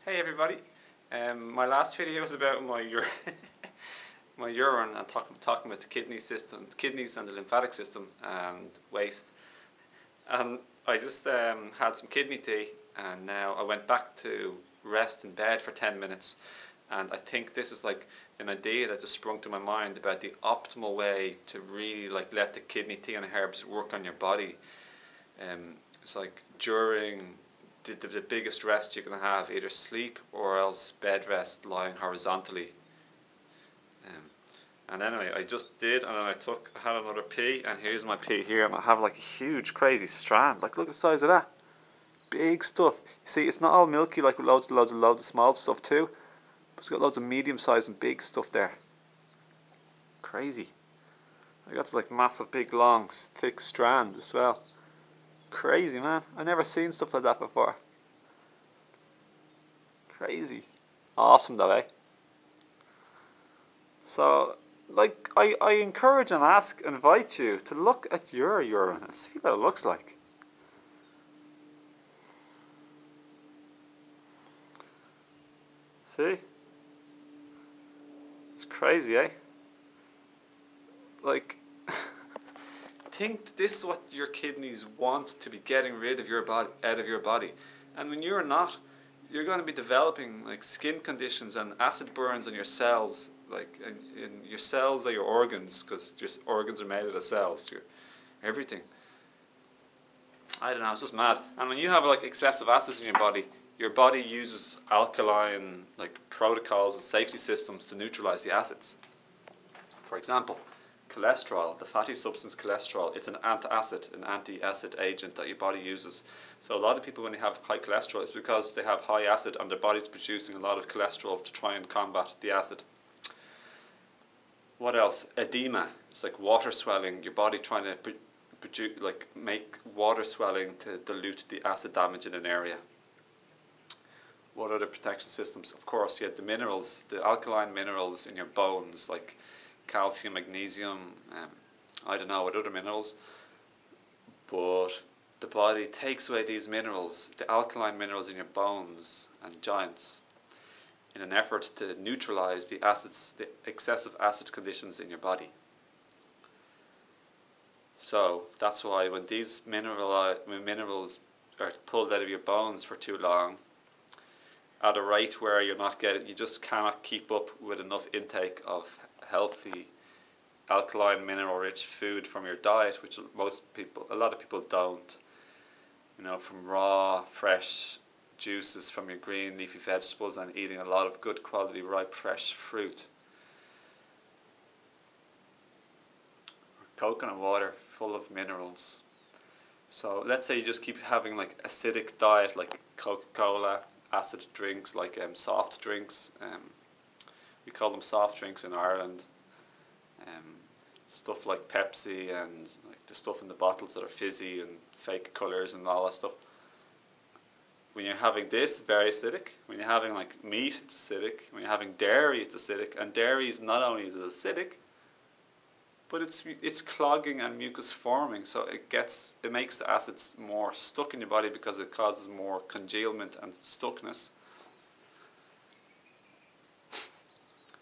Hey everybody. My last video was about my urine and talking about the kidney system, kidneys and the lymphatic system and waste. And I just had some kidney tea, and now I went back to rest in bed for 10 minutes. And I think this is like an idea that just sprung to my mind about the optimal way to really like let the kidney tea and herbs work on your body. It's like during the biggest rest you can have, either sleep or else bed rest lying horizontally. Um, and anyway, I just did, and then I had another pee, and here's my pee here. I have like a huge, crazy strand. Like, look at the size of that. Big stuff. You see, it's not all milky like with loads of small stuff too. It's got loads of medium sized and big stuff there. Crazy. I got like massive, big, long, thick strand as well. Crazy, man. I never seen stuff like that before. Crazy. Awesome though, eh? So, like, I encourage and invite you to look at your urine and see what it looks like. See? It's crazy, eh? Like, think this is what your kidneys want to be getting rid of your body, out of your body. And when you're not, you're going to be developing like skin conditions and acid burns on your cells. Like in your cells are your organs, because your organs are made out of cells. Everything. I don't know. It's just mad. And when you have like excessive acids in your body uses alkaline like protocols and safety systems to neutralize the acids. For example, cholesterol, the fatty substance cholesterol, it's an anti-acid agent that your body uses. So a lot of people, when they have high cholesterol, it's because they have high acid and their body's producing a lot of cholesterol to try and combat the acid. What else? Edema. It's like water swelling. Your body trying to produce, like, make water swelling to dilute the acid damage in an area. What other protection systems? Of course, you had the minerals, the alkaline minerals in your bones, like calcium, magnesium, I don't know what other minerals, but the body takes away these minerals, the alkaline minerals in your bones and joints, in an effort to neutralize the acids, the excessive acid conditions in your body. So that's why when these minerals are pulled out of your bones for too long, at a rate where you just cannot keep up with enough intake of healthy alkaline mineral rich food from your diet, which a lot of people don't, from raw fresh juices from your green leafy vegetables and eating a lot of good quality ripe fresh fruit. Coconut water full of minerals. So let's say you just keep having like acidic diet like Coca-Cola, acid drinks like soft drinks, we call them soft drinks in Ireland, stuff like Pepsi and like the stuff in the bottles that are fizzy and fake colours and all that stuff. When you're having this, very acidic. When you're having like meat, it's acidic. When you're having dairy, it's acidic. And dairy is not only acidic, but it's clogging and mucus forming, so it makes the acids more stuck in your body because it causes more congealment and stuckness.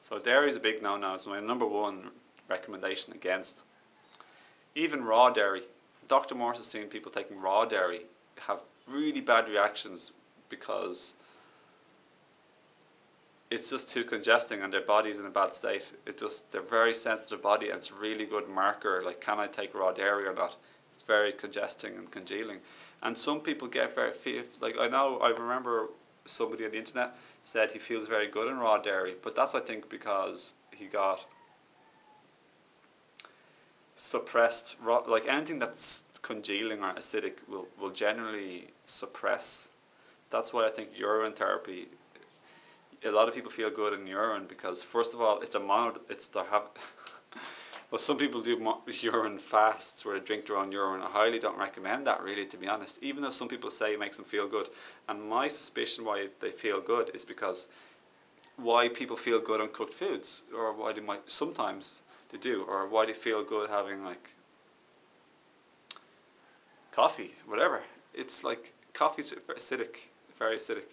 So dairy is a big no-no. It's my number one recommendation against. Even raw dairy. Dr. Morse has seen people taking raw dairy have really bad reactions because it's just too congesting and their body's in a bad state. They're very sensitive body, and it's a really good marker, like, can I take raw dairy or not? It's very congesting and congealing. And some people get I remember somebody on the internet said he feels very good in raw dairy, but that's, I think, because he got suppressed like anything that's congealing or acidic will generally suppress. That's why I think urine therapy, a lot of people feel good in urine because, first of all, well, some people do urine fasts where they drink their own urine. I highly don't recommend that, really, to be honest, even though some people say it makes them feel good. And my suspicion why they feel good is because why people feel good on cooked foods, or why sometimes they do, or why they feel good having like coffee, whatever. It's like coffee's acidic, very acidic.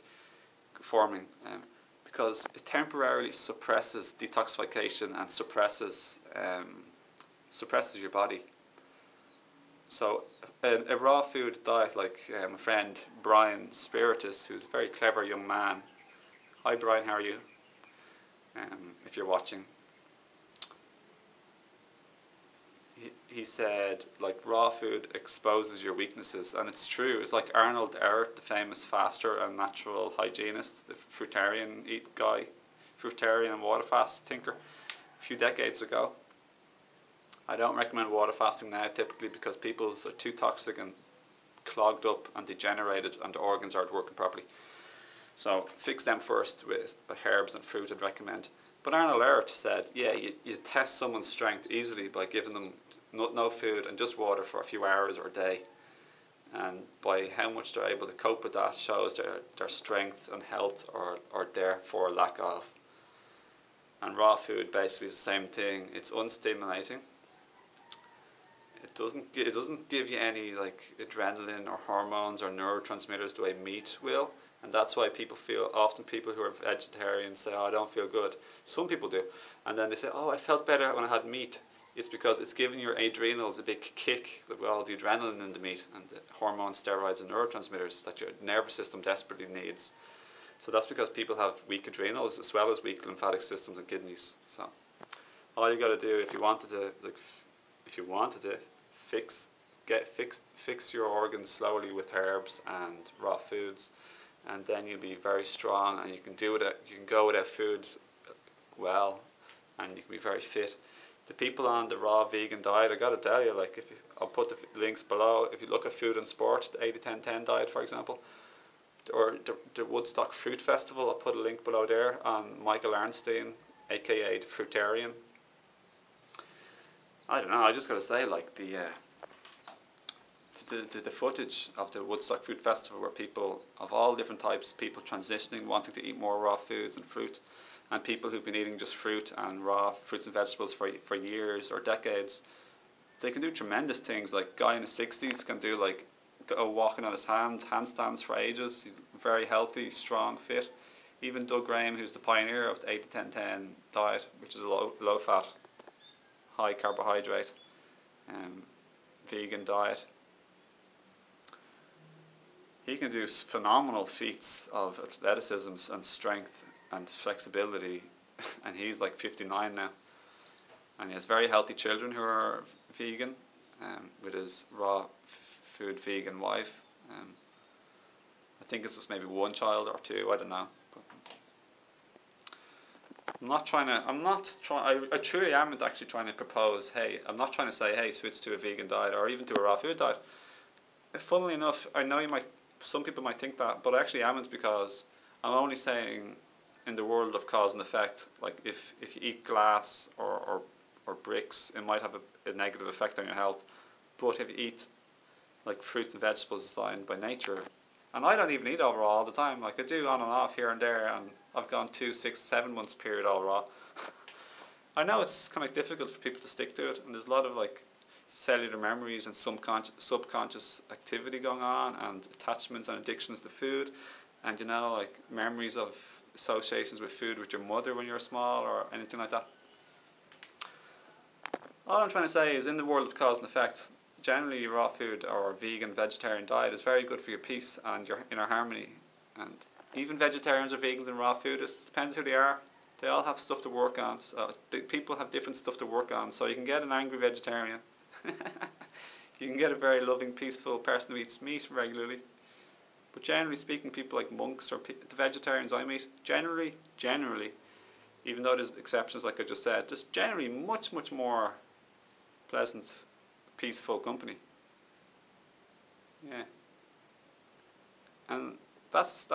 forming, because it temporarily suppresses detoxification and suppresses your body. So a raw food diet, like my friend Brian Spiritus, who's a very clever young man. Hi Brian, how are you? If you're watching. He said, like, raw food exposes your weaknesses, and it's true. It's like Arnold Ehret, the famous faster and natural hygienist, the fruitarian and water fast thinker, a few decades ago. I don't recommend water fasting now, typically because people's are too toxic and clogged up and degenerated, and the organs aren't working properly. So fix them first with herbs and fruit, I'd recommend. But Arnold Ehret said, yeah, you test someone's strength easily by giving them no food and just water for a few hours or a day. And by how much they're able to cope with that shows their strength and health, or therefore lack of. And raw food basically is the same thing. It's unstimulating. It doesn't give you any like adrenaline or hormones or neurotransmitters the way meat will. And that's why often people who are vegetarians say, oh, I don't feel good. Some people do. And then they say, oh, I felt better when I had meat. It's because it's giving your adrenals a big kick with all the adrenaline in the meat and the hormones, steroids and neurotransmitters that your nervous system desperately needs. So that's because people have weak adrenals as well as weak lymphatic systems and kidneys. So all you got to do if you wanted to fix your organs slowly with herbs and raw foods, and then you'll be very strong, and you can go without food well, and you can be very fit. The people on the raw vegan diet, I gotta tell you, like I'll put the links below. If you look at Food and Sport, the 80-10-10 diet, for example, or the Woodstock Fruit Festival, I'll put a link below there on Michael Arnstein, aka the Fruitarian. I don't know. I just gotta say, like the footage of the Woodstock Fruit Festival, where people of all different types, people transitioning, wanting to eat more raw foods and fruit, and people who've been eating just fruit and raw fruits and vegetables for years or decades, they can do tremendous things. Like guy in his 60s can do go walking on his handstands for ages. He's very healthy, strong, fit. Even Doug Graham, who's the pioneer of the 80-10-10 diet, which is a low fat, high carbohydrate, vegan diet. He can do phenomenal feats of athleticism and strength and flexibility, and he's like 59 now. And he has very healthy children who are vegan, with his raw food vegan wife. I think it's just maybe one child or two, I don't know. But I truly am actually trying to propose, hey, I'm not trying to say, hey, switch to a vegan diet or even to a raw food diet. Funnily enough, I know some people might think that, but I actually am, because I'm only saying in the world of cause and effect, like if you eat glass or bricks, it might have a negative effect on your health. But if you eat like fruits and vegetables designed by nature, and I don't even eat all raw all the time, like I do on and off here and there, and I've gone 2, 6, 7 months period all raw. I know it's kind of difficult for people to stick to it, and there's a lot of like cellular memories and subconscious activity going on, and attachments and addictions to food, and like memories of associations with food with your mother when you were small or anything like that. All I'm trying to say is, in the world of cause and effect, generally raw food or vegan vegetarian diet is very good for your peace and your inner harmony. And even vegetarians or vegans and raw food, it depends who they are. They all have stuff to work on. So people have different stuff to work on. So you can get an angry vegetarian. You can get a very loving, peaceful person who eats meat regularly. But generally speaking, people like monks or the vegetarians I meet, generally, even though there's exceptions like I just said, just generally much, much more pleasant, peaceful company. Yeah. And that's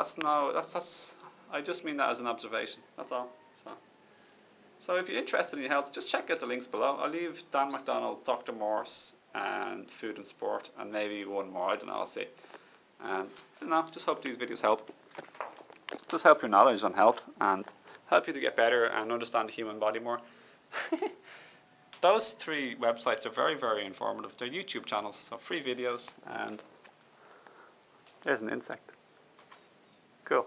I just mean that as an observation. That's all. So if you're interested in your health, just check out the links below. I'll leave Dan McDonald, Dr. Morse, and Food and Sport, and maybe one more. I don't know. I'll see. And just hope these videos help. Just help your knowledge on health and help you to get better and understand the human body more. Those 3 websites are very, very informative. They're YouTube channels, so free videos, and there's an insect. Cool.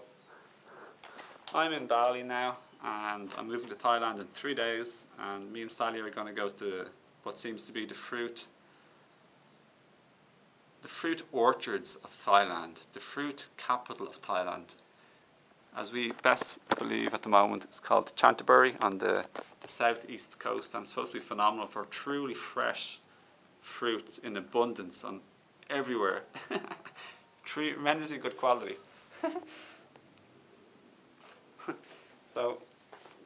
I'm in Bali now, and I'm moving to Thailand in 3 days, and me and Sally are going to go to what seems to be the fruit orchards of Thailand, the fruit capital of Thailand. As we best believe at the moment, it's called Chantaburi on the southeast coast, and it's supposed to be phenomenal for truly fresh fruit in abundance on everywhere. Tremendously good quality. So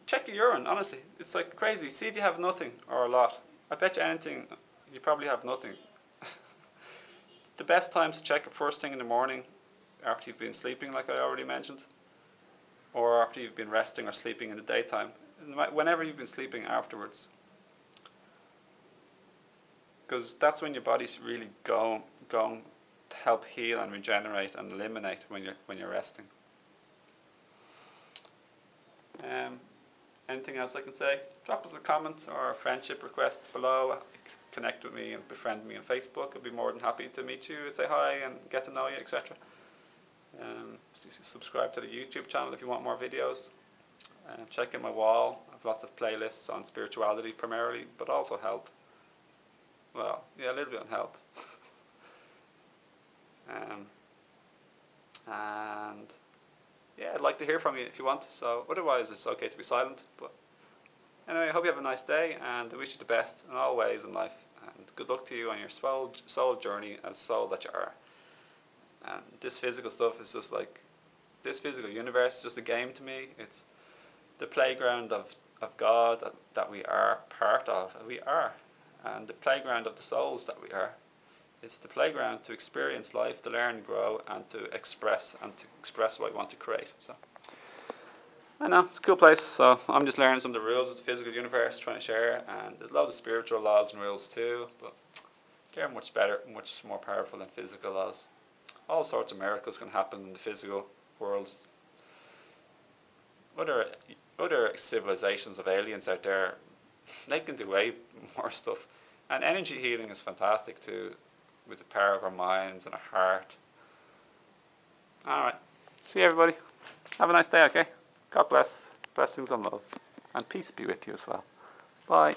check your urine, honestly. It's like crazy. See if you have nothing or a lot. I bet you anything, you probably have nothing. The best times to check it first thing in the morning after you've been sleeping, like I already mentioned, or after you've been resting or sleeping in the daytime. Whenever you've been sleeping afterwards. Because that's when your body's really going to help heal and regenerate and eliminate when you're resting. Anything else I can say? Drop us a comment or a friendship request below. Connect with me and befriend me on Facebook. I'd be more than happy to meet you and say hi and get to know you, etc. Subscribe to the YouTube channel if you want more videos. Check out my wall. I have lots of playlists on spirituality primarily, but also health. Well, yeah, a little bit on health. And yeah, I'd like to hear from you if you want. So otherwise, it's okay to be silent. But anyway, I hope you have a nice day, and I wish you the best in all ways in life. And good luck to you on your soul journey as soul that you are. And this physical stuff is just like, this physical universe is just a game to me. It's the playground of God that we are part of. We are. And the playground of the souls that we are. It's the playground to experience life, to learn, grow, and to express what we want to create. So I know, it's a cool place. So I'm just learning some of the rules of the physical universe, trying to share, and there's loads of spiritual laws and rules too, but they're much better, much more powerful than physical laws. All sorts of miracles can happen in the physical world. Other civilizations of aliens out there, they can do way more stuff. And energy healing is fantastic too, with the power of our minds and our heart. Alright, see you everybody. Have a nice day, okay? God bless. Blessings and love. And peace be with you as well. Bye.